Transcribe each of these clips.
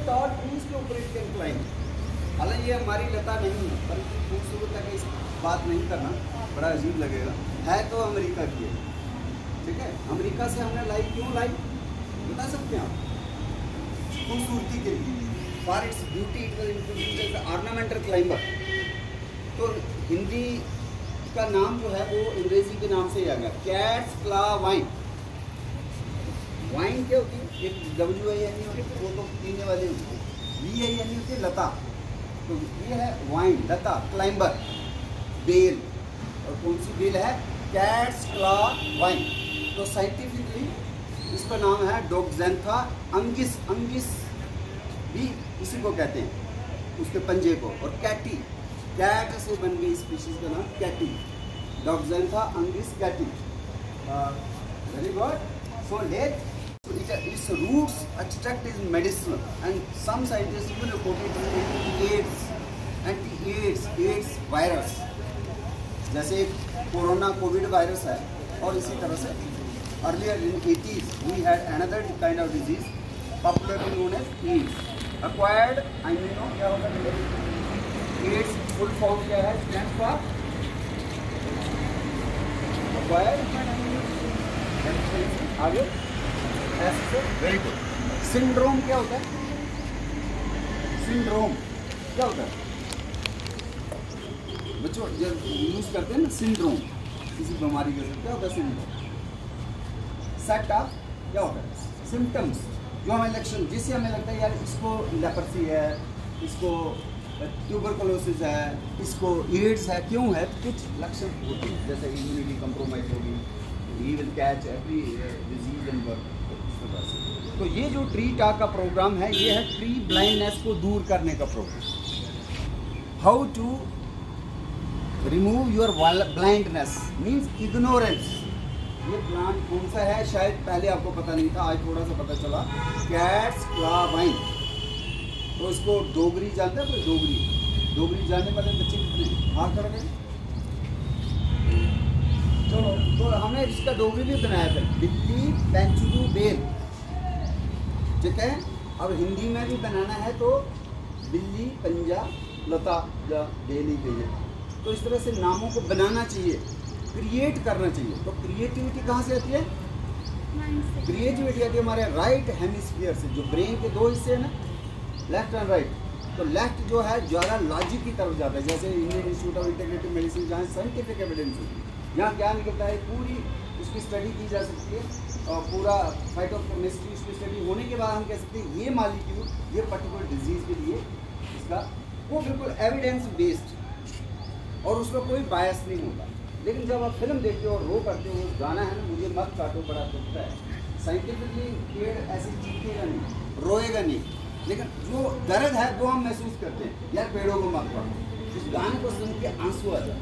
tall trees के ऊपर it can climb. हालांकि ये हमारी लता नहीं है, पर इतनी खूबसूरत है कि इस बात नहीं करना, बड़ा अजीब लगेगा। है तो अमेरिका की है, ठीक है। अमेरिका से हमने लाई, क्यों लाई बता सकते हैं आप? खूबसूरती के लिए, for its beauty it was introduced as ornamental climber. तो हिंदी का नाम जो है वो अंग्रेजी के नाम से ही आ गया, कैट्स क्ला वाइन। वाइन क्या होती है? एक डब्ल्यू आई एन होती है, वो तो पीने वाली होती है, वी आई एन होती है लता, तो ये है वाइन, लता, क्लाइंबर, बेल। और कौन सी बेल है? Cat's claw vine. तो साइंटिफिकली इसका नाम है डोक्सेंथा अंगिस। अंगिस भी इसी को कहते हैं, उसके पंजे को। और कैटी, कैट से बन गई स्पीशीज का नाम cati, Doxantha unguis cati. Very good. So let its roots extract is medicinal, and some scientists even report it as AIDS virus, जैसे कोरोना कोविड वायरस है। और इसी तरह से earlier in 80s we had another kind of disease popularly known as AIDS acquired immuno, क्या होगा AIDS full form क्या है? स्टैंड फॉर acquired आगे वेरी गुड। सिंड्रोम क्या होता है? सिंड्रोम क्या होता है बच्चों? जब यूज करते हैं ना सिंड्रोम किसी बीमारी के साथ, क्या होता है सिंड्रोम? सेट ऑफ क्या होता है? सिम्टम्स जो हमें लक्षण, जिससे हमें लगता है यार इसको लेपर्सी है, इसको ट्यूबरकुलोसिस है, इसको एड्स है। क्यों है? कुछ लक्षण होते हैं, जैसे इम्यूनिटी कंप्रोमाइज होगी, he will catch every disease and birth. तो ये जो ट्री टॉक का प्रोग्राम है, ये है ट्री ब्लाइंडनेस को दूर करने का programme. How to remove your blindness means ignorance. ये प्लांट कौन सा है? शायद पहले आपको पता नहीं था, आज थोड़ा सा पता चला। Cats claw vine. तो इसको डोगरी जानते हैं कोई? डोगरी जानने वाले बच्चे कितने? हाँ कर गए। चलो, तो हमने इसका डोगरी भी बनाया था, बिल्ली पेंचुलू बेल, ठीक है। अब हिंदी में भी बनाना है तो बिल्ली पंजा लता या बेल ही चाहिए। तो इस तरह से नामों को बनाना चाहिए, क्रिएट करना चाहिए। तो क्रिएटिविटी कहाँ से आती है? क्रिएटिविटी आती है हमारे राइट हेमिस्फीयर से, जो ब्रेन के दो हिस्से हैं ना, लेफ्ट एंड राइट। तो लेफ्ट जो है ज़्यादा लॉजिक की तरफ जाता है, जैसे Indian institute of integrative medicine जहाँ साइंटिफिक एविडेंस होती है, यहाँ क्या निकलता है, पूरी उसकी स्टडी की जा सकती है। और पूरा फाइटोकेमिस्ट्री उसकी स्टडी होने के बाद हम कह सकते हैं ये मालिक्यूल ये पर्टिकुलर डिजीज़ के लिए इसका वो बिल्कुल एविडेंस बेस्ड, और उसमें कोई बायस नहीं होता। लेकिन जब आप फिल्म देखते हो और रो करते हो, गाना है ना मुझे मत काटो बड़ा दुखता है, साइंटिफिकली पेड़ ऐसे चीखेगा नहीं, रोएगा नहीं, लेकिन जो दर्द है वो हम महसूस करते हैं, यार पेड़ों को मत काटो। उस गाने को सुन के आंसू आ जाए,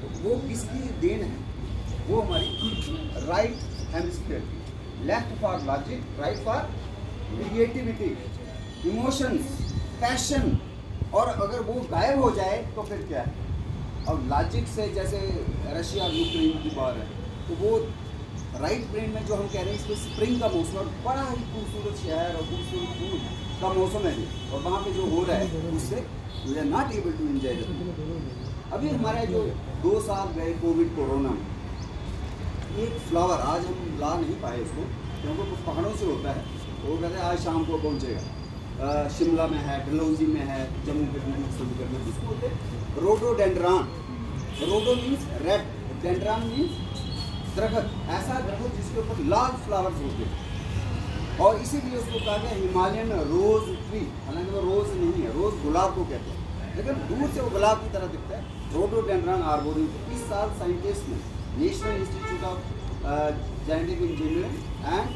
तो वो किसकी देन है? वो हमारी राइट हेमिस्फीयर की। Left for logic, right for creativity, emotions, passion. और अगर वो गायब हो जाए तो फिर क्या है? और लॉजिक से जैसे रशिया और यूक्रेन की बात है, तो वो राइट ब्रेन में जो हम कह रहे हैं इसमें स्प्रिंग का मौसम और बड़ा ही खूबसूरत शहर और खूबसूरत फूल का मौसम है, और वहाँ पे जो हो रहा है उससे we are not able to enjoy. अभी हमारा जो 2 साल गए कोविड कोरोना में, एक फ्लावर आज हम ला नहीं पाए उसको, क्योंकि वो पहाड़ों से होता है, वो कहते हैं आज शाम को पहुँचेगा। शिमला में है, डलहौजी में है, जम्मू कश्मीर श्रीनगर में, जिसको बोलते हैं रोडोडेंड्रॉन। रोडो मीन्स रेड, डेंड्रॉन मीन्स दरख्त, ऐसा दरख्त जिसके ऊपर लाल फ्लावर्स होते हैं, और इसीलिए उसको कहा गया हिमालयन रोज ट्री। हालांकि वो रोज नहीं है, रोज गुलाब को कहते हैं, लेकिन दूर से वो गुलाब की तरह दिखता है, रोडोडेंड्रॉन आर्बोरियम। इस साल साइंटिस्ट ने national institute of genetic engineering and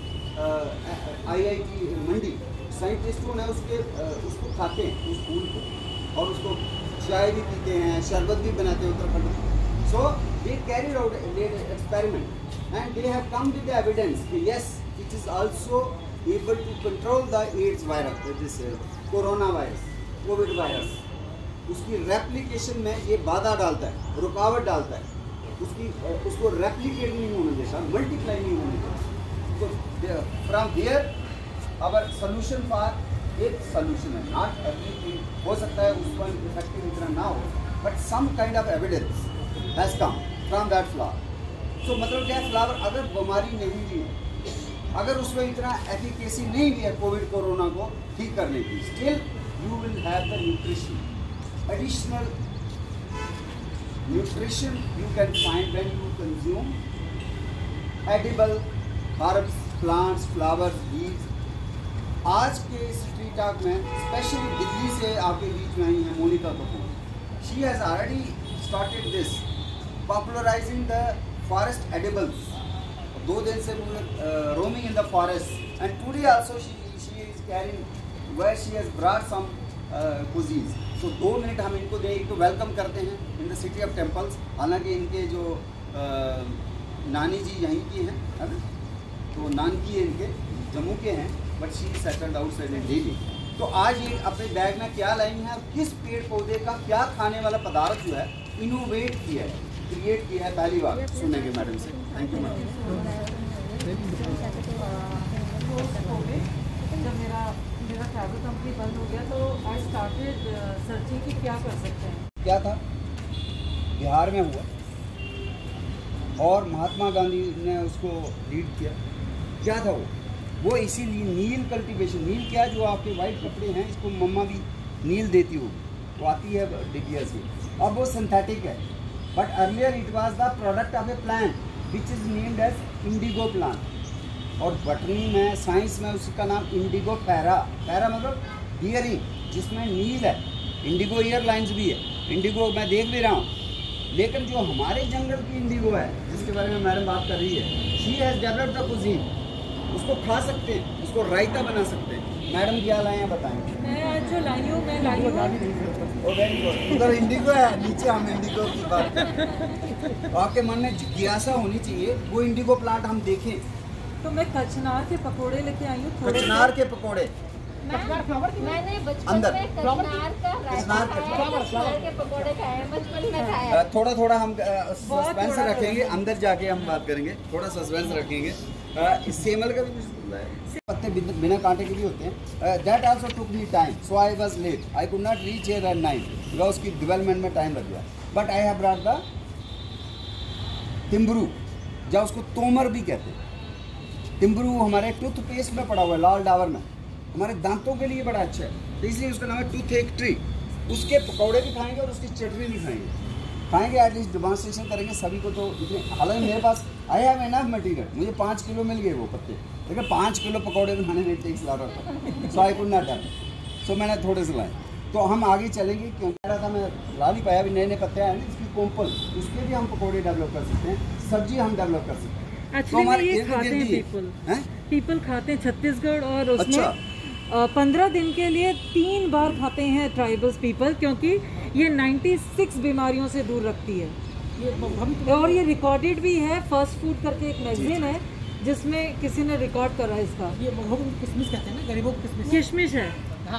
IIT मंडी साइंटिस्टों ने उसको खाते हैं उस फूल को, और उसको चाय भी पीते हैं, शरबत भी बनाते हैं उत्तराखंड में। So they carried out experiment and they have come with the evidence कि yes it is also able to control the AIDS virus, this corona virus, covid virus. उसकी रेप्लिकेशन में ये बाधा डालता है, रुकावट डालता है, उसको रेप्लिकेट नहीं होने देता, मल्टीप्लाई नहीं होने देता। तो from there our solution for एक सोल्यूशन है, नॉट एवरीथिंग। हो सकता है उसको इफेक्टिव इतना ना हो, but some kind of evidence has come from that flower. So मतलब क्या, फ्लावर अगर बीमारी नहीं भी है, अगर उसमें इतना एफिकेसी नहीं भी है कोविड कोरोना को ठीक करने की, still you will have the nutrition, additional nutrition you can find when you consume edible herbs, plants, flowers, बीज। आज के स्ट्रीट टॉक में स्पेशली दिल्ली से आपके बीच में आई है Monika Kapoor. She has already started this popularising the forest edibles. 2 दिन से roaming in the forest and today also she is carrying where she has brought some कुजीज। तो 2 मिनट हम इनको दे, एक तो वेलकम करते हैं in the city of temples. हालांकि इनके जो नानी जी यहीं की हैं, है ना, तो नानकी इनके जम्मू के हैं, but she settled outside in Delhi. तो आज ये अपने बैग में क्या लाई हैं, किस पेड़ पौधे का क्या खाने वाला पदार्थ जो है इनोवेट किया है, क्रिएट किया है, पहली बार सुनेंगे मैडम से। Thank you madam. जब मेरा ट्रैवल कंपनी बंद हो गया तो आई स्टार्टेड सर्चिंग कि क्या कर सकते हैं। क्या था, बिहार में हुआ और महात्मा गांधी ने उसको लीड किया। क्या था वो इसीलिए नील कल्टीवेशन। नील क्या, जो आपके वाइट कपड़े हैं, इसको मम्मा भी नील देती हो, वो आती है डिबिया से। अब वो सिंथेटिक है, but earlier it was the product of a plant which is named as indigo plant. और बटनी में, साइंस में उसका नाम इंडिगो पैरा। पैरा मतलब हियरिंग, जिसमें नील है। इंडिगो एयरलाइंस भी है, इंडिगो मैं देख भी रहा हूँ। लेकिन जो हमारे जंगल की इंडिगो है, जिसके बारे में मैडम बात कर रही है, she has developed the cuisine. उसको खा सकते हैं, उसको रायता बना सकते हैं। मैडम क्या लाए हैं बताएंगे। मैं आज जो लाई हूँ, मैं लाई हूँ उधर इंडिगो है, नीचे हम इंडिगो की बात करें। तो आपके मन में जिज्ञासा होनी चाहिए, वो इंडिगो प्लांट हम देखें। तो मैं कचनार के पकोड़े लेके आई हूँ। कचनार के पकोड़े मैंने बचपन अंदर में कचनार के पकोड़े खाए, बचपन में खाया। थोड़ा थोड़ा हम सस्पेंस रखेंगे, अंदर जाके हम बात करेंगे, थोड़ा सस्पेंस रखेंगे। सेमल का भी कुछ पत्ते बिना कांटे के भी होते हैं। That also took me time, so I was late, I could not reach here at 9 because उसकी डेवलपमेंट में टाइम लग गया। But I have brought the timbru, या उसको तोमर भी कहते हैं। टिम्बरू हमारे टूथपेस्ट में पड़ा हुआ है, लाल डावर में, हमारे दांतों के लिए बड़ा अच्छा है, तो इसलिए उसका नाम है टूथ एक ट्री। उसके पकौड़े भी खाएंगे और उसकी चटनी भी खाएंगे, एटलीस्ट डेमोन्स्ट्रेशन करेंगे सभी को। तो इतने, हालांकि मेरे पास आई हैव एनफ मटीरियल, मुझे 5 किलो मिल गए वो पत्ते, लेकिन 5 किलो पकौड़े बनाने में टेक्स ला रहा था, सो आई कुड नॉट डन, सो मैंने थोड़े से लाए। तो हम आगे चलेंगे, क्यों कह रहा था मैं, ला नहीं पाया। अभी नए नए पत्ते आए हैं, इसकी कोम्पल, उसके भी हम पकौड़े डेवलप कर सकते हैं, सब्जी हम डेवलप कर सकते हैं। एक्चुअली ये खाते हैं पीपल खाते हैं छत्तीसगढ़, और उसमें 15 दिन के लिए 3 बार खाते हैं ट्राइबल्स पीपल, क्योंकि ये 96 बीमारियों से दूर रखती है। और ये रिकॉर्डेड भी है, फर्स्ट फूड करके एक मैगजीन है जिसमें किसी ने रिकॉर्ड करा है इसका। ये किशमिश कहते हैं ना, गरीबों को किशमिश। किशमिश है,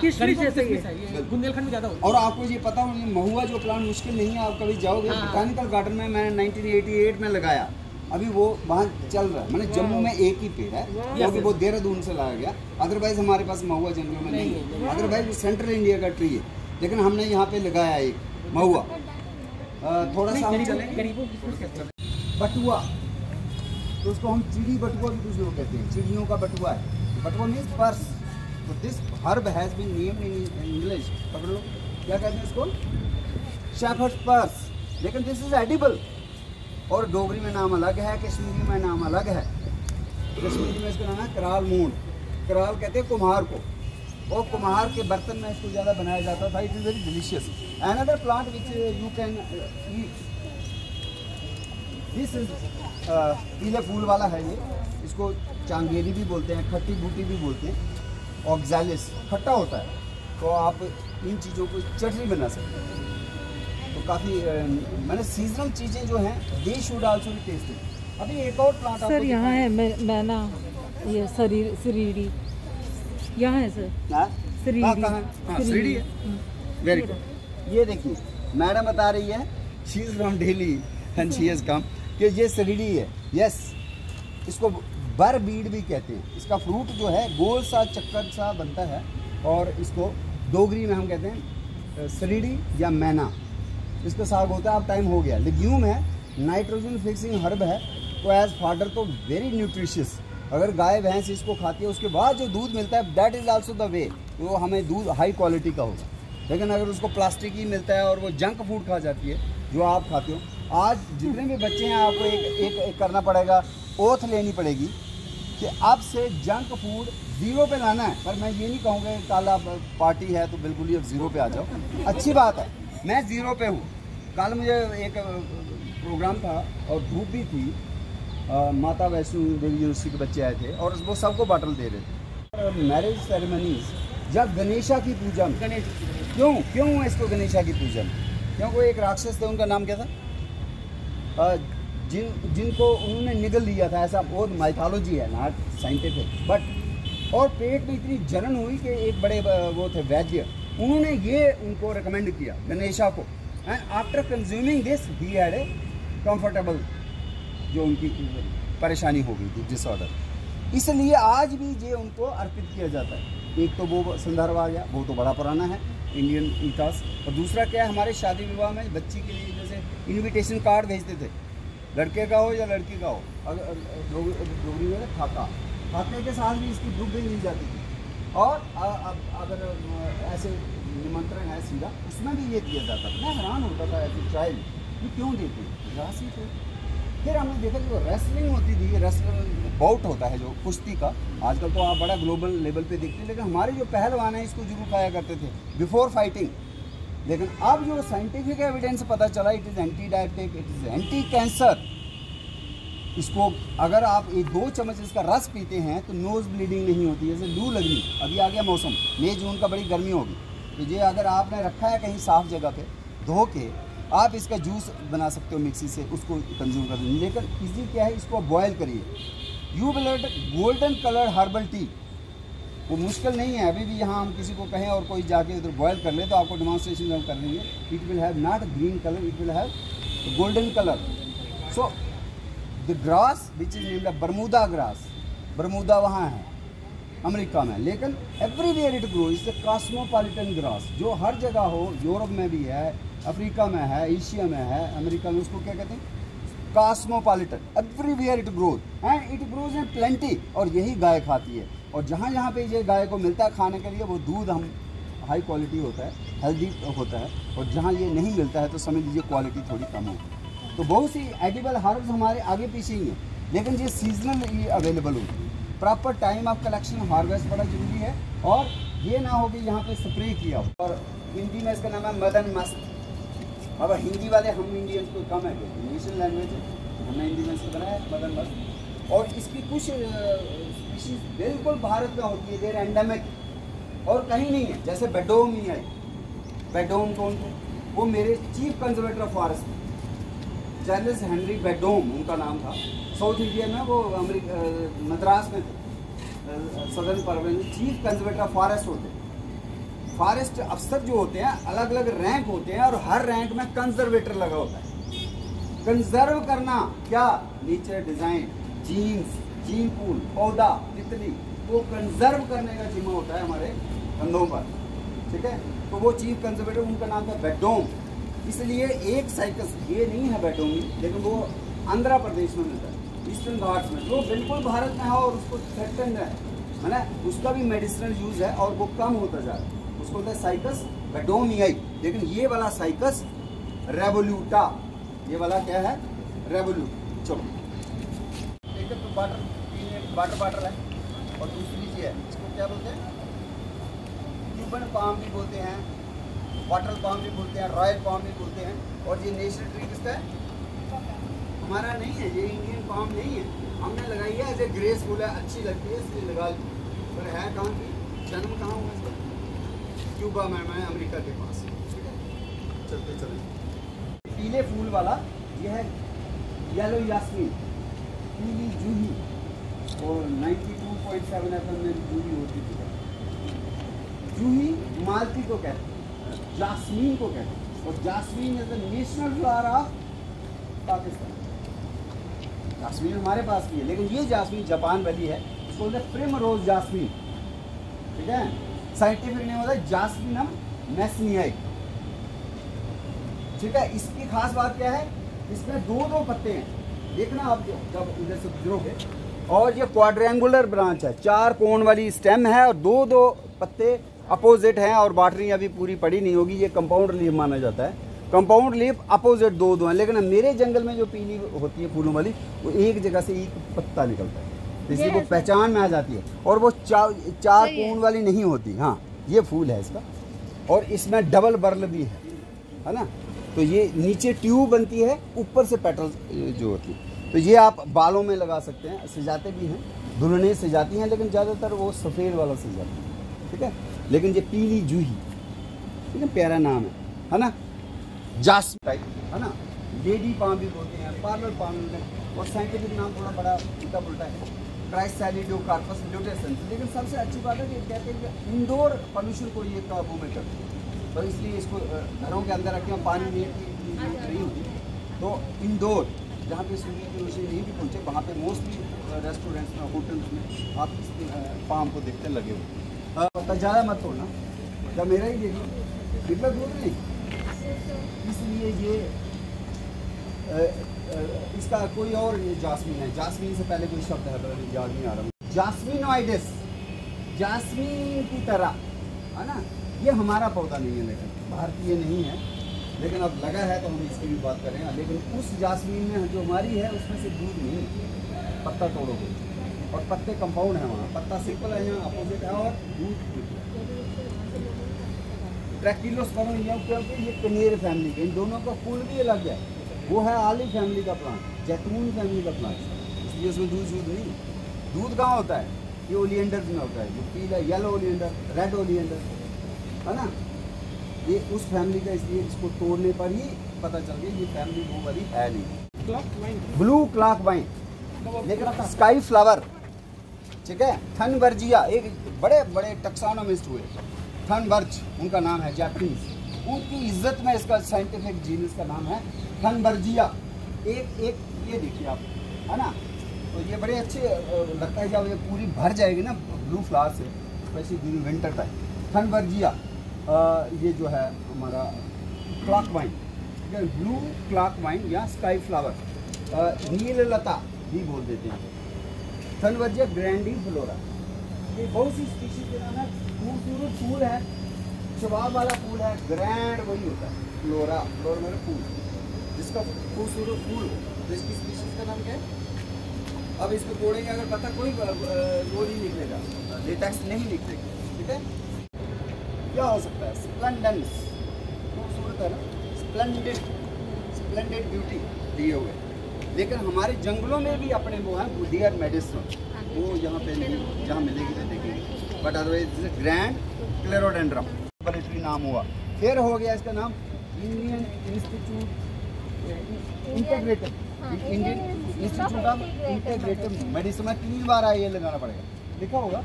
किशमिश जैसे ये बुंदेलखंड में ज़्यादा होता है। और आपको ये पता होगा, महुआ जो प्लांट मुश्किल नहीं है, आप कभी जाओगे बोटानिकल गार्डन में, मैंने 1988 में लगाया, अभी वो वहाँ चल रहा है। मैंने जम्मू में एक ही पेड़ है, क्योंकि वो देहरादून से लाया गया, अदरवाइज हमारे पास महुआ जंगलों में नहीं है। अदरवाइज वो सेंट्रल इंडिया का ट्री है, लेकिन हमने यहाँ पे लगाया एक महुआ। थोड़ा सा हम चलेंगे, बटुआ, तो उसको हम चिड़ी बटुआ भी कुछ लोग कहते हैं, चिड़ियों का बटुआ है। बटुआ मीन्स पर्स। तो this herb has been named in English, पकड़ लो, क्या कहते हैं इसको, शेफर्ड्स पर्स, लेकिन दिस इज एडिबल। और डोगरी में नाम अलग है, कश्मीरी में नाम अलग है। कश्मीरी में इसका नाम है कराल मूंड। कराल कहते हैं कुम्हार को, और कुम्हार के बर्तन में इसको ज़्यादा बनाया जाता था। It is very delicious. Another plant which you can eat, this is पीले फूल वाला है ये, इसको चांगेली भी बोलते हैं, खट्टी बूटी भी बोलते हैं। ऑक्सैलिस खट्टा होता है, तो आप इन चीज़ों को चटनी बना सकते हैं। तो काफ़ी मैंने सीजनल चीज़ें जो हैं, they should also be tested. अभी एक और प्लांट सर यहाँ है, मैना, ये सरीड़ी यहाँ है सर। सरीड़ी है, वेरी गुड। ये देखिए मैडम बता रही है, she is from Delhi and she has come, कि ये सरीड़ी है। यस, इसको बर बीड भी कहते हैं। इसका फ्रूट जो है गोल सा चक्कर सा बनता है, और इसको डोगरी में हम कहते हैं सरीडी या मैना। इसका साग होता है, अब टाइम हो गया। लेग्यूम है, नाइट्रोजन फिक्सिंग हर्ब है, तो एज फाडर तो वेरी न्यूट्रिशियस। अगर गाय भैंस इसको खाती है उसके बाद जो दूध मिलता है that is also the way, वो हमें दूध हाई क्वालिटी का होगा। लेकिन अगर उसको प्लास्टिक ही मिलता है और वो जंक फूड खा जाती है जो आप खाते हो, आज जितने भी बच्चे हैं आपको एक करना पड़ेगा, ओथ लेनी पड़ेगी कि अब से जंक फूड 0 पे लाना है। पर मैं ये नहीं कहूँगा कल आप पार्टी है तो बिल्कुल ही 0 पे आ जाओ, अच्छी बात है, मैं 0 पे हूँ। कल मुझे एक प्रोग्राम था और धूप भी थी, माता वैष्णो देवी यूनिवर्सिटी के बच्चे आए थे और वो सबको बॉटल दे रहे थे। मैरिज सेरेमनीज जब गणेशा की पूजा में, क्यों इसको गणेशा की पूजा में? क्योंकि एक राक्षस थे, उनका नाम क्या था, जिनको उन्होंने निगल लिया था, ऐसा बहुत माइथोलॉजी है, नॉट साइंटिफिक बट। और पेट में इतनी जलन हुई कि एक बड़े वो थे वैद्य, उन्होंने ये उनको रिकमेंड किया गणेशा को, and after consuming this he had a comfortable, जो उनकी परेशानी हो गई थी, डिसऑर्डर। इसलिए आज भी ये उनको अर्पित किया जाता है। एक तो वो संदर्भ आ गया, वो तो बड़ा पुराना है इंडियन इतिहास, और दूसरा क्या है, हमारे शादी विवाह में बच्ची के लिए जैसे इनविटेशन कार्ड भेजते थे, लड़के का हो या लड़की का हो, अगर डोगरी में खाते के साथ भी इसकी बुक भी मिल जाती थी। और अगर ऐसे निमंत्रण है सीधा, उसमें भी ये दिया जाता था। मैं हैरान होता था ऐसे चाइल्ड कि क्यों देते, राशि थे। फिर हमने देखा कि वो रेसलिंग होती थी, रेसलिंग बाउट होता है जो कुश्ती का, आजकल तो आप बड़ा ग्लोबल लेवल पे देखते हैं, लेकिन हमारे जो पहलवान हैं इसको जरूर खाया करते थे बिफोर फाइटिंग। लेकिन अब जो साइंटिफिक एविडेंस पता चला, it is anti diabetic, it is anti cancer. इसको अगर आप 2 चम्मच इसका रस पीते हैं तो नोज़ ब्लीडिंग नहीं होती। जैसे लू लगनी, अभी आ गया मौसम, मई जून का, बड़ी गर्मी होगी, तो ये अगर आपने रखा है कहीं साफ़ जगह पे धो के, आप इसका जूस बना सकते हो मिक्सी से, उसको कंज्यूम कर दें। लेकिन इजी क्या है, इसको बॉयल करिए। You blood golden colour herbal tea, वो मुश्किल नहीं है। अभी भी यहाँ हम किसी को कहें और कोई जाके उधर बॉयल कर ले तो आपको डेमोन्स्ट्रेशन हम कर देंगे। It will have not green colour, it will have golden colour. So the grass which is named Bermuda grass, Bermuda वहाँ है अमेरिका में, लेकिन everywhere it grow is the cosmopolitan grass, जो हर जगह हो। यूरोप में भी है, अफ्रीका में है, एशिया में है, अमेरिका में उसको क्या कहते हैं, cosmopolitan. Everywhere it grows and it grows in plenty, और यही गाय खाती है। और जहाँ जहाँ पे ये गाय को मिलता है खाने के लिए, वो दूध हम हाई क्वालिटी होता है, हेल्दी होता है, और जहाँ ये नहीं मिलता है तो समझ लीजिए क्वालिटी थोड़ी कम होती है। तो बहुत सी एडिबल हर्ब्स हमारे आगे पीछे ही हैं, लेकिन ये सीजनल ये अवेलेबल होती है। Proper time of collection harvest बड़ा जरूरी है, और ये ना हो कि यहाँ पे स्प्रे किया हो। और हिंदी में इसका नाम है मदन मस्त। अब हिंदी वाले हम इंडियंस को कम है, नेशनल लैंग्वेज है, हमने हिंदी में इसको बनाया मदन मस्त। और इसकी कुछ स्पीशीज बिल्कुल भारत में होती है, देर एंडेमिक, और कहीं नहीं है। जैसे बेडोम ही है, बेडोम कौन थे, वो मेरे chief conservator of forest Charles Henry Beddome उनका नाम था। साउथ इंडिया में वो मद्रास में थे, सदर्न प्रोविंस में चीफ कंजर्वेटर ऑफ फॉरेस्ट होते हैं। फॉरेस्ट अफसर जो होते हैं अलग अलग रैंक होते हैं, और हर रैंक में कंजर्वेटर लगा होता है। कंजर्व करना क्या, nature design, genes, gene pool, पौधा, तितली, वो कंजर्व करने का जिम्मा होता है हमारे कंधों पर, ठीक है। तो वो चीफ कंजर्वेटर, उनका नाम था बेडोम। इसलिए एक साइकस ये नहीं है बेडोमी, लेकिन वो आंध्र प्रदेश में मिलता है, ईस्टर्न घाट्स में, जो बिल्कुल भारत में है और उसको थ्रेटन है ना, उसका भी मेडिसिनल यूज़ है और वो कम होता जा रहा है। उसको बोलते हैं साइकस बेडोमियाई। लेकिन ये वाला साइकस रेवोल्यूटा, ये वाला क्या है, रेवोल्यूट। चलो एक तो वाटर वाटर है, और दूसरी ये है, इसको क्या बोलते हैं, क्यूबन पाम भी बोलते हैं, वाटर पाम भी बोलते हैं, रॉयल पाम भी बोलते हैं। और ये नेशनल ट्री किसका है, हमारा नहीं है, ये इंडियन पाम नहीं है, हमने लगाई है एज ए ग्रेसफुल है, अच्छी लगती है इसलिए लगा ली। पर है कहाँ की, जन्म कहाँ हुआ इसका, क्यूबा में, अमेरिका के पास, ठीक है। चलते चलते पीले फूल वाला ये है येलो यास्मीन, पीली जूही, और 92.7 FM में जूही होती थी। जूही मालती को कहते हैं, जास्मीन को कहते हैं, और Jasmine is the national flower of Pakistan. Jasmine हमारे पास की है, लेकिन ये जास्मीन जापान वाली है, इसको बोलते हैं प्रिमरोज जास्मीन, ठीक है। साइंटिफिक नेम होता है जास्मिनम मैसनियाई। ठीक है, इसकी खास बात क्या है, इसमें दो पत्ते हैं, देखना आप जब इधर से गुजरोगे। और ये क्वाड्रेंगुलर ब्रांच है, 4 कोण वाली स्टेम है और दो पत्ते अपोजिट हैं। और बाटरी अभी पूरी पड़ी नहीं होगी, ये कंपाउंड लीफ माना जाता है। कंपाउंड लीफ अपोजिट दो हैं, लेकिन मेरे जंगल में जो पीली होती है फूलों वाली, वो एक जगह से एक पत्ता निकलता है, इसलिए वो पहचान में आ जाती है। और वो चार कोण वाली नहीं होती। हाँ, ये फूल है इसका, और इसमें डबल बर्ल भी है ना। तो ये नीचे ट्यूब बनती है, ऊपर से पेटल जो होती है। तो ये आप बालों में लगा सकते हैं, सजाते भी हैं, दुल्हनें सजाती हैं, लेकिन ज़्यादातर वो सफ़ेद वाला सजाती हैं। ठीक है, लेकिन ये पीली जूही, ठीक है, प्यारा नाम है ना। जास्मिन टाइप है ना, लेडी पाम भी बोलते हैं, पार्लर पाम बोलते हैं, और साइंटिफिक नाम थोड़ा बड़ा उल्टा पुल्टा है, ट्राइसैलिडोकार्पस ल्यूटेसेंस। लेकिन सबसे अच्छी बात है कि कहते हैं कि इंडोर पोल्यूशन को ये काबू में करते हैं, तो इसलिए इसको घरों के अंदर रखें, पानी नहीं होती। तो इंडोर जहाँ पे सूर्य की रोशनी नहीं भी पहुँचे, वहाँ पे मोस्टली रेस्टोरेंट्स में, होटल्स में आप इस पाम को देखते लगे हो। तो ज़्यादा मत तोड़ना, जब मेरा ही देखिए कितना दूर नहीं, इसलिए ये इसका कोई और ये जास्मीन है। जास्मीन से पहले कोई शब्द है, पर याद नहीं आ रहा। जास्मीनोइडिस, जास्मीन की तरह है ना। ये हमारा पौधा नहीं है, लेकिन भारतीय नहीं है, लेकिन अब लगा है तो हम इसकी भी बात करें। लेकिन उस जास्मीन में जो हमारी है उसमें से दूध नहीं, पत्ता तोड़ोगे और पत्ते कंपाउंड है वहाँ, पत्ता सिंपल है यहाँ अपोजिट है, और दूध ट्रैक्टिलोस्पर्म, क्योंकि ये कनेर फैमिली के, इन दोनों का फूल भी अलग है। वो है ऑलिव फैमिली का प्लांट, जैतून फैमिली का प्लांट, इसलिए उसमें दूध नहीं। दूध कहाँ होता है, ये ओलिएंडर में होता है, जो पीला येलो ओलिएंडर, रेड ओलिएंडर है ना, ये उस फैमिली का। इसलिए इसको तोड़ने पर ही पता चल गया ये फैमिली वो वाली है नहीं। ब्लू क्लॉक वाइन, लेकिन स्काई फ्लावर, ठीक है। थनबर्जिया, एक बड़े बड़े टैक्सोनोमिस्ट हुए, थनबर्ज उनका नाम है, जापानीज, उनकी इज्जत में इसका साइंटिफिक जीनस का नाम है थनबर्जिया। एक ये देखिए आप, है ना। तो ये बड़े अच्छे लगता है जब ये पूरी भर जाएगी ना ब्लू फ्लावर से, स्पेशली विंटर टाइम। थनबर्जिया ये जो है हमारा क्लॉक वाइन, ठीक है, ब्लू क्लॉक वाइन या स्काई फ्लावर, नीललता भी बोल देते हैं। थनबर्जिया ग्रैंडिफ्लोरा, ये बहुत सी स्पीशीज के नाम है। खूबसूरत फूल है, शबाब वाला फूल है, ग्रैंड वही होता है, फ्लोरा, फ्लोर में फूल, जिसका खूबसूरत फूल हो, तो इसकी स्पीशीज का नाम क्या है। अब इसको तोड़ेंगे अगर पता कोई वो नहीं निकलेगा, लेटेक्स नहीं निकलेगा, ठीक है। क्या हो सकता है, स्प्लेंडेंस, खूबसूरत है ना, स्प्लेंडेड ब्यूटी दिए हुए। लेकिन हमारे जंगलों में भी अपने वो हैं डियर मेडिसिन, वो यहाँ पे नहीं, जहाँ मिलेगी तो देखेंगे, बट अदरवाइज ग्रैंड क्लेरोडेंड्रम ट्री नाम हुआ। फिर हो गया इसका नाम Indian institute Indian institute of integrative medicine. 3 बार आई ये लगाना पड़ेगा, लिखा होगा,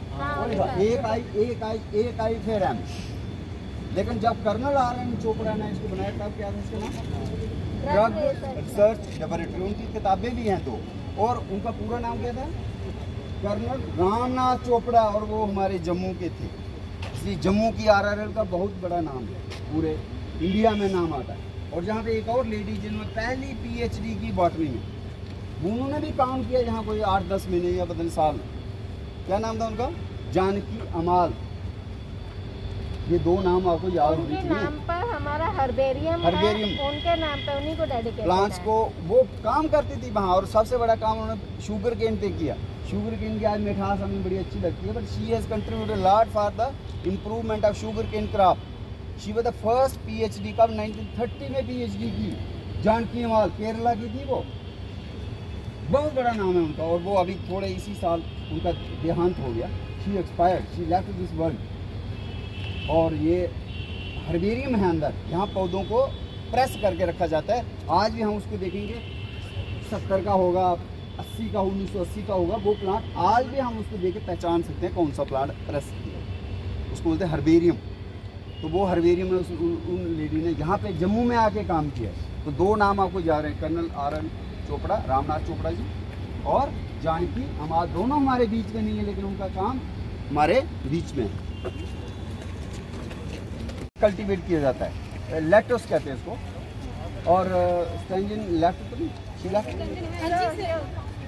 एक आई फिर एम। लेकिन जब कर्नल आर.एन. चोपड़ा ने इसको बनाया तब क्या था इसका नाम, ड्रग रिसर्च लेबोरेटरी। उनकी किताबें भी हैं 2, और उनका पूरा नाम क्या था, कर्नल रामनाथ चोपड़ा, और वो हमारे जम्मू के थे, इसलिए जम्मू की RRL का बहुत बड़ा नाम है, पूरे इंडिया में नाम आता है। और जहाँ पे एक और लेडी जिन्होंने पहली PhD की बॉटनी में, उन्होंने भी काम किया यहाँ कोई 8-10 महीने या 15 साल। क्या नाम था उनका, जानकी अमाल। ये 2 नाम आपको याद होने चाहिए। नाम पर हमारा हर्बेरियम है, उनके नाम पे उन्हीं को डेडिकेट प्लांट्स को वो काम करती थी वहाँ। और सबसे बड़ा काम उन्होंने शुगर केन पे किया। शुगर केन की आज मिठास हमें बड़ी अच्छी लगती है, but she has contributed lot for the improvement of sugar cane crop. She was the first PhD कब 1930 में PhD की, जानकी अमाल, केरला की थी वो, बहुत बड़ा नाम है उनका। और वो अभी थोड़े इसी साल उनका देहांत हो गया, she expired, she left this world. और ये हर्बेरियम है अंदर, यहाँ पौधों को प्रेस करके रखा जाता है। आज भी हम उसको देखेंगे, 70 का होगा, 80 का, 1980 का होगा वो प्लांट, आज भी हम उसको देख के पहचान सकते हैं कौन सा प्लांट प्रेस किया, उसको बोलते हैं हर्बेरियम। तो वो हर्बेरियम में उन लेडी ने यहाँ पे जम्मू में आके काम किया। तो 2 नाम आपको जा रहे हैं, कर्नल R.N. चोपड़ा, रामनाथ चोपड़ा जी, और जानकी अमाल। दोनों हमारे बीच में नहीं है, लेकिन उनका काम हमारे बीच में है। कल्टीवेट किया जाता है, लेटस कहते हैं इसको। और स्टेंजिन लेफ्ट तो नहीं,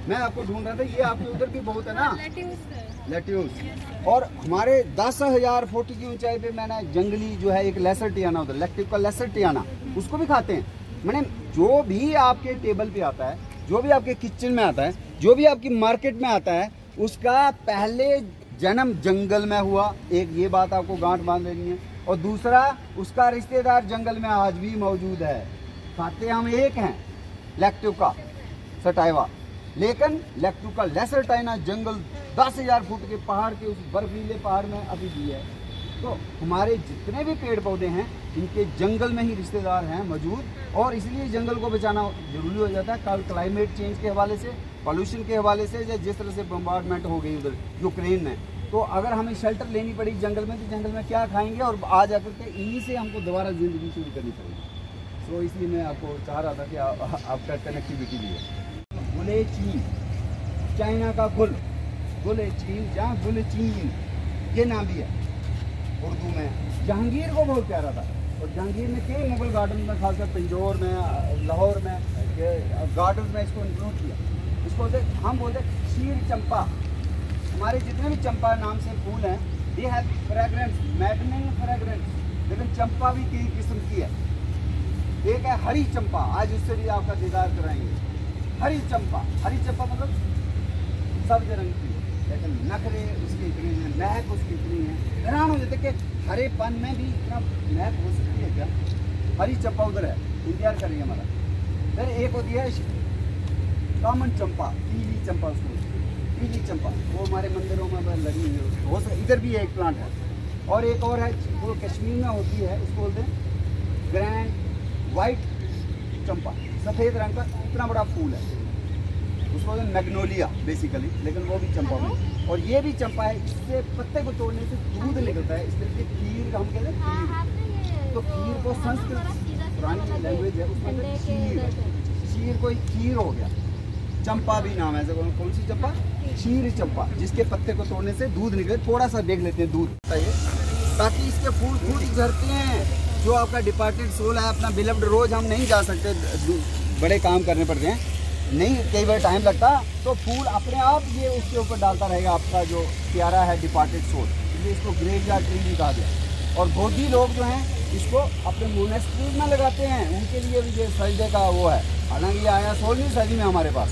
मैं आपको ढूंढ रहा था, ये आपके उधर भी बहुत है ना, लेट्यूस। और हमारे 10,000 फुट की ऊंचाई पे मैंने जंगली जो है एक लेसर टियाना होता है, लेक्टिव का लेसर टियाना, उसको भी खाते हैं। मैंने जो भी आपके टेबल पे आता है, जो भी आपके किचन में आता है, जो भी आपकी मार्केट में आता है, उसका पहले जन्म जंगल में हुआ, एक ये बात आपको गांठ बांध लेनी है। और दूसरा, उसका रिश्तेदार जंगल में आज भी मौजूद है। खाते हम एक हैं लेक्टिव का सटाइवा, लेकिन लेक्टिव का लेसर टाइना जंगल 10,000 फुट के पहाड़ के उस बर्फीले पहाड़ में अभी भी है। तो हमारे जितने भी पेड़ पौधे हैं, इनके जंगल में ही रिश्तेदार हैं मौजूद, और इसलिए जंगल को बचाना जरूरी हो जाता है। कल क्लाइमेट चेंज के हवाले से, पॉल्यूशन के हवाले से, या जिस तरह से बम्बार्डमेंट हो गई उधर यूक्रेन में, तो अगर हमें शेल्टर लेनी पड़ी जंगल में, तो जंगल में क्या खाएंगे, और आ जाकर के इन्हीं से हमको दोबारा ज़िंदगी शुरू करनी पड़ेगी। तो इसलिए मैं आपको चाह रहा था कि आपका कनेक्टिविटी भी है। गुले चीन, चाइना का गुल, गुले चीन, जहाँ गुल चीन ये नाम भी है उर्दू में। जहांगीर को बहुत प्यारा था, और जहांगीर ने कई मुगल गार्डन में, खासकर पिंजौर में, लाहौर में गार्डन में इसको इंक्लूड किया। इसको हम बोलते शीर चंपा। हमारे जितने भी चंपा नाम से फूल हैं, ये है फ्रेगरेंस, मैडनिंग फ्रेगरेंस, लेकिन चंपा भी कई किस्म की है। एक है हरी चंपा, आज उससे भी आपका दीदार कराएंगे। हरी चंपा मतलब सब्ज रंग की, लेकिन नखरे उसके इतने हैं, महक उसकी इतनी है, हैरान हो जाते कि हरेपन में भी इतना महक हो सकती है क्या। हरी चंपा उधर है, इंतजार करिए हमारा। फिर एक होती है कॉमन चंपा, पीली चंपा, उसको पीली चंपा, वो हमारे मंदिरों में लगी हुई है, हो सकता इधर भी एक प्लांट है। और एक और है वो कश्मीर में होती है, उसको बोलते हैं ग्रैंड वाइट चंपा, सफ़ेद रंग का इतना बड़ा फूल है, उसको बोलते हैं मैग्नोलिया बेसिकली, लेकिन वो भी चंपा में। और ये भी चंपा है, इससे पत्ते को तोड़ने से दूध निकलता है, इसलिए खीर हम कहते हैं खीर। तो खीर को संस्कृत पुरानी लैंग्वेज है, उसमें खीर कोई खीर हो गया। चंपा भी नाम है, कौन सी चंपा, क्षीर चंपा, जिसके पत्ते को तोड़ने से दूध निकले। थोड़ा सा देख लेते हैं दूध, ताकि इसके फूल खुद झरते हैं। जो आपका डिपार्टेड सोल है, अपना बिलव्ड, रोज हम नहीं जा सकते, बड़े काम करने पड़ते हैं, नहीं कई बार टाइम लगता, तो फूल अपने आप ये उसके ऊपर डालता रहेगा आपका जो प्यारा है डिपार्टेड सोल। इसलिए इसको ग्रेवयार्ड ट्री भी कहा गया। और बौद्धि लोग जो हैं इसको अपने मोनेस्ट्रीज में लगाते हैं, उनके लिए भी ये सजदे का वो है। हालांकि ये आया 16वीं सदी में हमारे पास,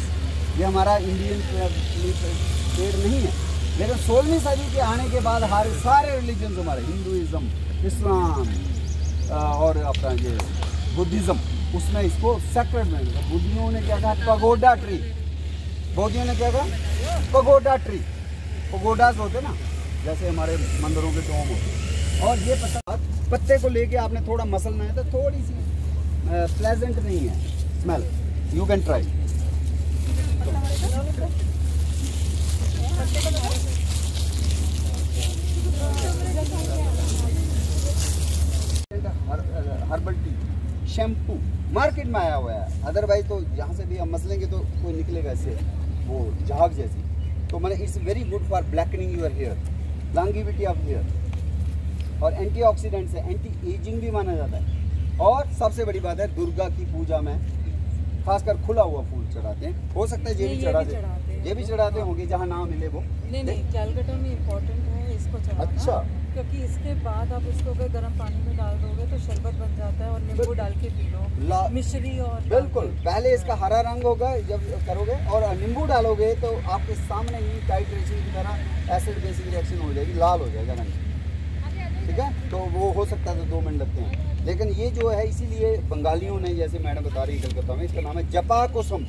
ये हमारा इंडियन पेड़ नहीं है, लेकिन 16वीं सदी के आने के बाद हर सारे रिलीजन हमारे, हिंदुइज्म, इस्लाम और अपना ये बुद्धिज़्म, उसमें इसको सेक्रेड में, बुद्धियों ने क्या कहा पगोडा ट्री, बौद्धियों ने क्या कहा पगोडा ट्री। पगोडास होते ना, जैसे हमारे मंदिरों के डोम होते। और ये पत्ते को लेके आपने थोड़ा मसलना है, तो थोड़ी सी प्लेजेंट नहीं है smell, you can try. Herbal tea, shampoo market में आया हुआ है, अदरवाइज तो यहाँ से भी हम मसलेंगे तो कोई निकलेगा इससे वो झाग जैसी। तो मैंने it's very good for blackening your hair, longevity of hair, और एंटीऑक्सीडेंट्स है, एंटी एजिंग भी माना जाता है। और सबसे बड़ी बात है, दुर्गा की पूजा में खासकर खुला हुआ फूल चढ़ाते हैं। हो सकता है ये भी चढ़ाते होंगे जहाँ ना मिले वो। नहीं कैलकाटा में इम्पोर्टेंट है इसको चढ़ाना। अच्छा, क्योंकि इसके बाद आप इसको अगर गर्म पानी में डाल दोगे तो शरबत बन जाता है, और नींबू डाल के पी लो, मिश्री। और बिल्कुल, पहले इसका हरा रंग होगा जब करोगे, और नींबू डालोगे तो आपके सामने ही टाइट्रेशन की तरह एसिड बेसिक रिएक्शन हो जाएगी, लाल हो जाएगा रंग, ठीक है। तो वो हो सकता है 2 मिनट लगते हैं, लेकिन ये जो है इसीलिए बंगालियों ने, जैसे मैडम बता रही है कलकत्ता में, इसका नाम है जपा कुसुम,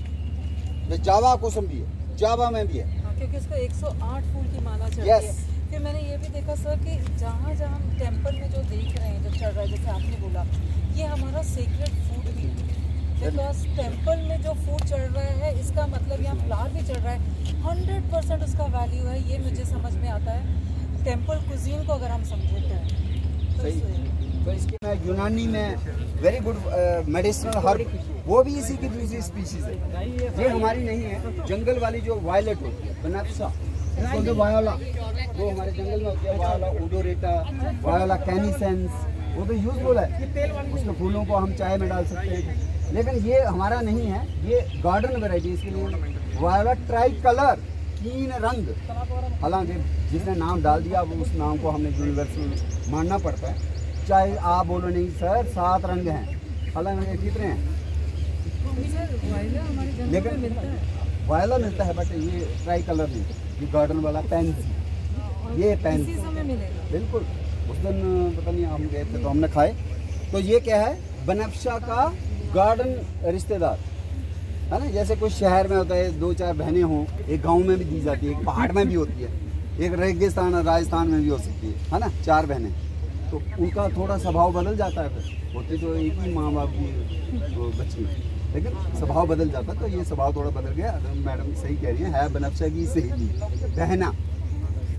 जावा कुसुम भी है, जावा में भी है, क्योंकि इसको 108 फूल की माला चढ़ती है। फिर मैंने ये भी देखा सर कि जहाँ जहाँ हम टेम्पल में जो देख रहे हैं, जो चढ़ रहा है, जैसे आपने बोला, ये हमारा सीक्रेट फूड भी है। बिकॉज टेम्पल में जो फूड चढ़ रहा है, इसका मतलब यहाँ फ्लावर भी चढ़ रहा है, 100% उसका वैल्यू है। ये मुझे समझ में आता है टेम्पल कुजीन को अगर हम समझे तो तो इसके में यूनानी में वेरी गुड मेडिसिनल हर्ब, वो भी इसी की दूसरी स्पीशीज है, ये हमारी नहीं है। जंगल वाली जो वायलेट होती है, बनाप्सा, वायोला, वो हमारे जंगल में होती है, वायोला ओडोरेटा, वायोला कैनिसेंस, वो तो यूजफुल है, उसके फूलों को हम चाय में डाल सकते हैं, लेकिन ये हमारा नहीं है, ये गार्डन वेराइटी। इसके लिए वायलेट ट्राई कलर 3 रंग, हालांकि जिसने नाम डाल दिया वो उस नाम को हमने यूनिवर्सल मानना पड़ता है। चाहे आप बोलो नहीं सर 7 रंग हैं, हालांकि कितने हैं, लेकिन वायला मिलता है, बट ये ट्राई कलर नहीं, ये गार्डन वाला पेंसिल, ये पेंसिल बिल्कुल। उस दिन पता नहीं हम गए थे तो हमने खाए। तो ये क्या है, बनफशा का गार्डन रिश्तेदार है ना। जैसे कोई शहर में होता है 2-4 बहनें हों, एक गांव में भी दी जाती है, एक पहाड़ में भी होती है, एक रेगिस्तान राजस्थान में भी हो सकती है ना, 4 बहनें, तो उनका थोड़ा स्वभाव बदल जाता है। फिर होती तो एक ही माँ बाप की वो बच्ची, लेकिन स्वभाव बदल जाता है। तो ये स्वभाव थोड़ा बदल गया। मैडम सही कह रही है बनफशा की सहेली बहना,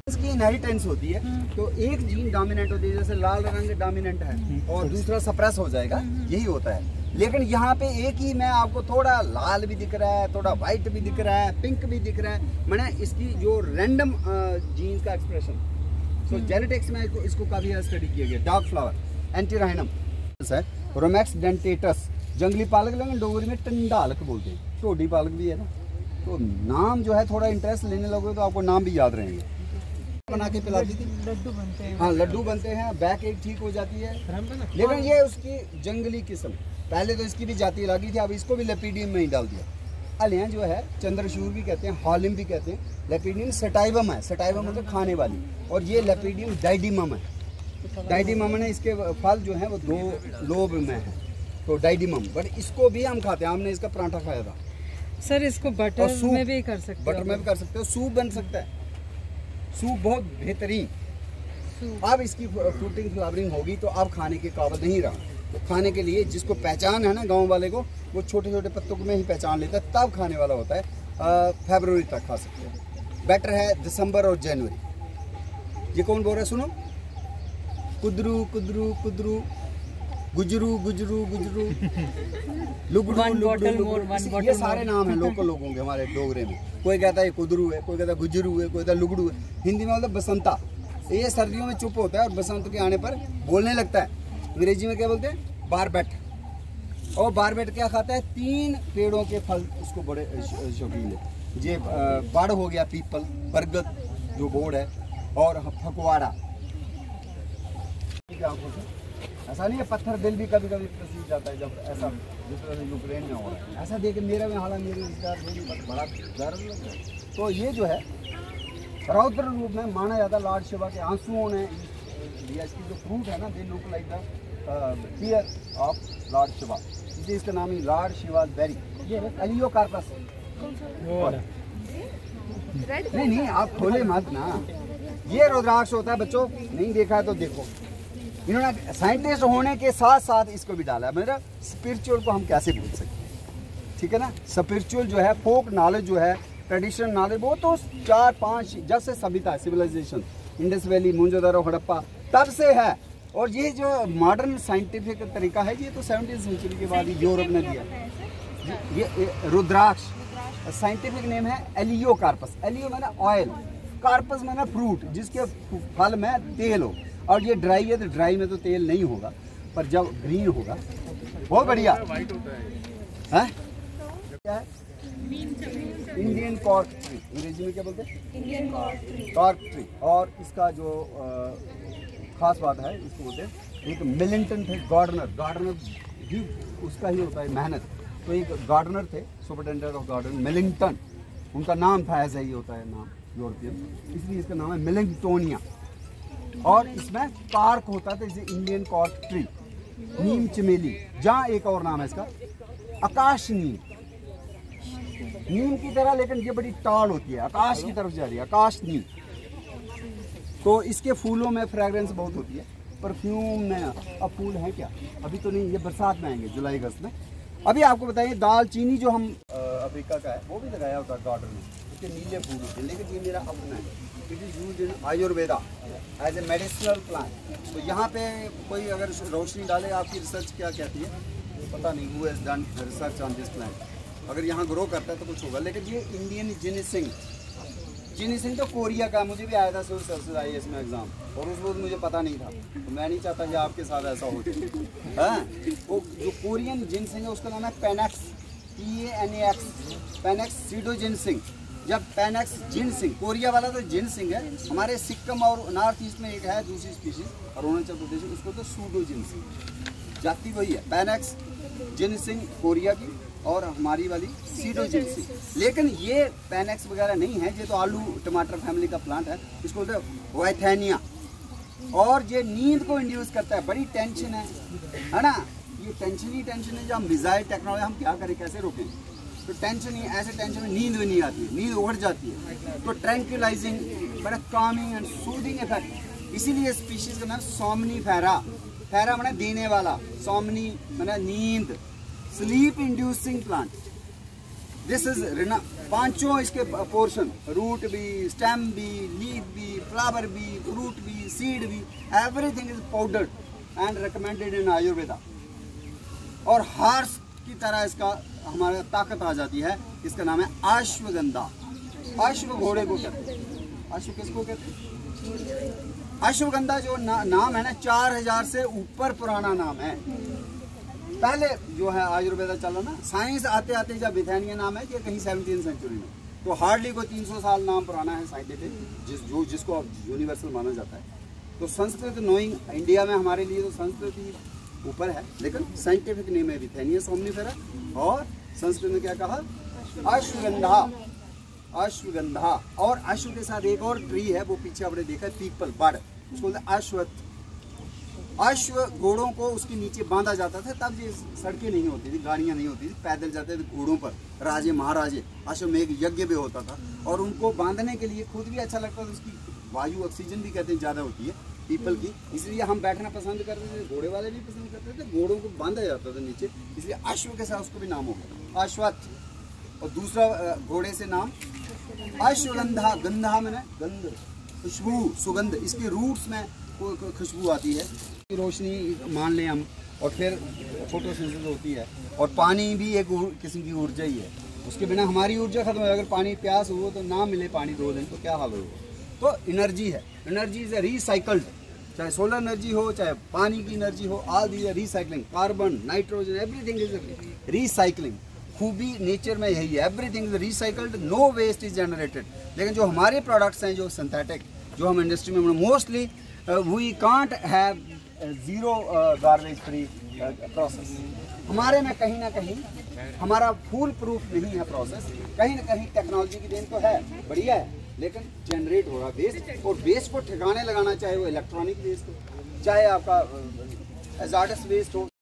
इसकी इनहेरिटेंस होती है। तो एक जीन डोमिनेंट होती है, जैसे लाल रंग डोमिनेंट है और दूसरा सप्रेस हो जाएगा, यही होता है। लेकिन यहाँ पे एक ही में आपको थोड़ा लाल भी दिख रहा है, थोड़ा वाइट भी दिख रहा है, पिंक भी दिख रहा है, मैंने इसकी जो रैंडम जीन का एक्सप्रेशन। तो जेनेटिक्स में इसको काफ़ी स्टडी किया गया। डार्क फ्लावर एंटीराइनम है, रोमैक्स डेंटेटस जंगली पालक, लेकिन डोगरी में टंडालक बोलते हैं, टोडी पालक भी है ना। तो नाम जो है थोड़ा इंटरेस्ट लेने लगोगे तो आपको नाम भी याद रहेंगे। बना के पिलाती थी, लड्डू बनते हैं। हाँ लड्डू बनते हैं, बैक एक ठीक हो जाती है। लेकिन ये उसकी जंगली किस्म, पहले तो इसकी भी जाति लगी थी, अब इसको भी लेपिडियम में ही डाल दिया। अलियाँ जो है चंद्रशूर भी कहते हैं, हॉलिम भी कहते हैं, लेपिडियम सटाइवम है, सटाइवम मतलब खाने वाली, और ये लेपिडियम डाइडिमम है। डाइडिमम ने इसके फल जो है वो 2 लोब में है, तो डाइडिमम, बट इसको भी हम खाते हैं। हमने इसका पराठा खाया था सर। इसको बटर में भी कर सकते हो, बटर में भी कर सकते हो, सूप बन सकता है, सूप बहुत बेहतरीन। अब इसकी फ्रूटिंग फ्लावरिंग होगी तो अब खाने के काबिल नहीं रहा। तो खाने के लिए जिसको पहचान है ना गांव वाले को, वो छोटे छोटे पत्तों में ही पहचान लेता है, तब खाने वाला होता है। फरवरी तक खा सकते हैं, बेटर है दिसंबर और जनवरी। ये कौन बोल रहा है सुनो, कुदरू कुदरू कुदरू, गुजरू गुजरू गुजरू, लुगड़ू लुगड़ू, ये सारे नाम हैं लोकल लोगों के हमारे डोगरे में। कोई कहता है कुदरू है, कोई कहता है गुजरू है, कोई कहता है लुगड़ू है। हिंदी में मतलब बसंता, ये सर्दियों में चुप होता है और बसंत के आने पर बोलने लगता है। अंग्रेजी में क्या बोलते हैं, बारबेट। और बारबेट क्या खाता है, 3 पेड़ों के फल उसको बड़े शौकीन है। ये बाड़ हो गया, पीपल, बरगद जो बोर्ड है, और फकवाड़ा। ऐसा नहीं है, पत्थर दिल भी कभी कभी पसीज जाता है जब ऐसा, जिस तरह से यूक्रेन में हो रहा है। ऐसा देख मेरा में हालांकि मेरे रिश्तेदार बड़ा डर लग रहा है। तो ये जो है रौद्र रूप में माना जाता है लॉर्ड शिवा के आंसुओं ने दिया। इसकी जो फ्रूट है ना, they look like the tear of Lord Shiva, इसलिए इसका नाम ही लॉर्ड शिवा बेरी। एलियोकार्पस। नहीं आप खोले मत ना, ये रुद्राक्ष होता है बच्चों, नहीं देखा है तो देखो। इन्होंने साइंटिस्ट होने के साथ साथ इसको भी डाला है। मेरा स्पिरिचुअल को हम कैसे भूल सकते हैं, ठीक है ना। स्पिरिचुअल जो है, फोक नॉलेज जो है, ट्रेडिशनल नॉलेज, वो तो 4-5 जब से सभ्यता सिविलाइजेशन, इंडस वैली, मोहनजोदड़ो, हड़प्पा, तब से है। और ये जो मॉडर्न साइंटिफिक तरीका है, ये तो 17वीं सेंचुरी के बाद यूरोप ने दिया। ये रुद्राक्ष साइंटिफिक नेम है एलियोकार्पस। एलियो माना ऑयल, कार्पस माना फ्रूट, जिसके फल में तेल हो। और ये ड्राई है तो ड्राई में तो तेल नहीं होगा, पर जब ग्रीन होगा बहुत बढ़िया। है क्या है, इंडियन कॉर्क ट्री, अंग्रेजी में क्या बोलते हैं, इंडियन कॉर्क ट्री। और इसका जो खास बात है, इसको बोलते हैं एक मिलिंटन थे गार्डनर। गार्डनर भी उसका ही होता है मेहनत। तो एक गार्डनर थे, सुपरिटेंडेंट ऑफ गार्डन, मिलिंगटन उनका नाम था, ऐसा ही होता है नाम यूरोपियन, इसलिए इसका नाम है मिलिंगटोनिया। और इसमें कार्क होता था, जैसे इंडियन कॉर्क ट्री, नीम चमेली। जहाँ एक और नाम है इसका आकाश नीम, नीम की तरह, लेकिन ये बड़ी टाल होती है, आकाश की तरफ जा रही है, आकाश नीम। तो इसके फूलों में फ्रेगरेंस बहुत होती है, परफ्यूम में। अब फूल है क्या, अभी तो नहीं, ये बरसात में आएंगे, जुलाई अगस्त में। अभी आपको बताइए, दालचीनी जो हम अफ्रीका का है, वो भी लगाया होता है गार्डन में, उसके नीले फूल होते हैं, लेकिन ये मेरा अपना है। It is used in Ayurveda as a medicinal plant. तो यहाँ पे कोई अगर रोशनी डाले, आपकी रिसर्च क्या कहती है पता नहीं, who has done research on this plant. अगर यहाँ ग्रो करता है तो कुछ होगा, लेकिन ये इंडियन जिनसिंग जिनसिंग तो कोरिया का, मुझे भी आया था सिविल सर्विसेज IAS में एग्जाम, और उस वक्त मुझे पता नहीं था, तो मैं नहीं चाहता कि आपके साथ ऐसा हो जाए। हाँ, वो जो कोरियन जिनसिंग है उसका नाम है पेनेक्स, PANAX, पेनेक्स सीडोजिनसिंग। जब पेनेक्स जिनसिंग, कोरिया वाला तो जिनसिंग है, हमारे सिक्किम और नॉर्थ ईस्ट में एक है दूसरी स्पीशीज अरुणाचल प्रदेश में, उसको तो सूडोजिनसिंग, जाति वही है पेनेक्स जिनसिंग कोरिया की, और हमारी वाली सीडोजिनसिंग। लेकिन ये पेनेक्स वगैरह नहीं है, ये तो आलू टमाटर फैमिली का प्लांट है, इसको बोलते हैं वाइथेनिया, और ये नींद को इंड्यूस करता है। बड़ी टेंशन है ना, ये टेंशन ही टेंशन है। जो हम मिसाइल टेक्नोलॉजी, हम क्या करें, कैसे रोकें, तो टेंशन ही, ऐसे टेंशन में नींद भी नहीं आती है, नींद उड़ जाती है। तो ट्रैंक्विलाइजिंग, बड़ा कामिंग एंड सूदिंग इफेक्ट, इसीलिए स्पीशीज का नाम सोमनीफेरा, फेरा माने देने वाला, सोमनी माने नींद, sleep inducing plant. This is पांचों इसके पोर्शन, रूट भी, स्टेम भी, लीफ भी, फ्लावर भी, फ्रूट भी, सीड भी, everything is powdered and recommended in Ayurveda. और हार्स की तरह इसका हमारे ताकत आ जाती है। इसका नाम है अश्वगंधा। अश्व घोड़े को कहते हैं, अश्व किसको कहते हैं? अश्वगंधा जो नाम है ना, 4000 से ऊपर पुराना नाम है। पहले जो है आयुर्वेदा चला ना, साइंस आते आते जब विथेनिया नाम है, कि कहीं 17वीं सेंचुरी में, तो हार्डली को 300 साल नाम पुराना है साइंटिफिक, जिसको अब यूनिवर्सल माना जाता है। तो संस्कृत नोइंग, इंडिया में हमारे लिए तो संस्कृत ही ऊपर है, लेकिन साइंटिफिक नेम है विथेनिया सोमनीफेरा, और संस्कृत में क्या कहा? अश्वगंधा। अश्वगंधा, और अश्व के साथ एक और ट्री है, वो पीछे आपने देखा, पीपल, बड़, उसको बोलते हैं अश्वत्थ। अश्व घोड़ों को उसके नीचे बांधा जाता था, तब ये सड़कें नहीं होती थी, गाड़ियां नहीं होती थी, पैदल जाते थे घोड़ों पर राजे महाराजे। अश्वमेघ यज्ञ भी होता था, और उनको बांधने के लिए खुद भी अच्छा लगता था, उसकी वायु ऑक्सीजन भी कहते हैं ज़्यादा होती है पीपल की, इसलिए हम बैठना पसंद करते थे, घोड़े वाले भी पसंद करते थे, घोड़ों को बांधा जाता था नीचे, इसलिए अश्व के साथ उसको भी नाम हो गया अश्वत्थ। और दूसरा घोड़े से नाम अश्वगंधा, गंधा में गंध, खुशबू, सुगंध, इसके रूट्स में खुशबू आती है, रोशनी मान लें हम, और फिर फोटोसिंथेसिस होती है, और पानी भी एक किस्म की ऊर्जा ही है, उसके बिना हमारी ऊर्जा खत्म हो जाए। अगर पानी प्यास हो तो ना मिले पानी 2 दिन, तो क्या हाल होगा? तो एनर्जी है, एनर्जी इज रिसाइकल्ड, चाहे सोलर एनर्जी हो, चाहे पानी की एनर्जी हो, all these are recycling, carbon, nitrogen, everything is recycling. खूबी नेचर में यही है, everything is recycled, no waste is generated. लेकिन जो हमारे प्रोडक्ट्स हैं, जो सिंथेटिक, जो हम इंडस्ट्री में mostly we can't have zero garbage free process. हमारे में कहीं ना कहीं हमारा फुल प्रूफ नहीं है प्रोसेस, कहीं ना कहीं टेक्नोलॉजी की देन तो है, बढ़िया है, लेकिन जनरेट हो रहा वेस्ट, और वेस्ट को ठिकाने लगाना, चाहे वो इलेक्ट्रॉनिक वेस्ट हो, चाहे आपका हैजार्डस वेस्ट हो,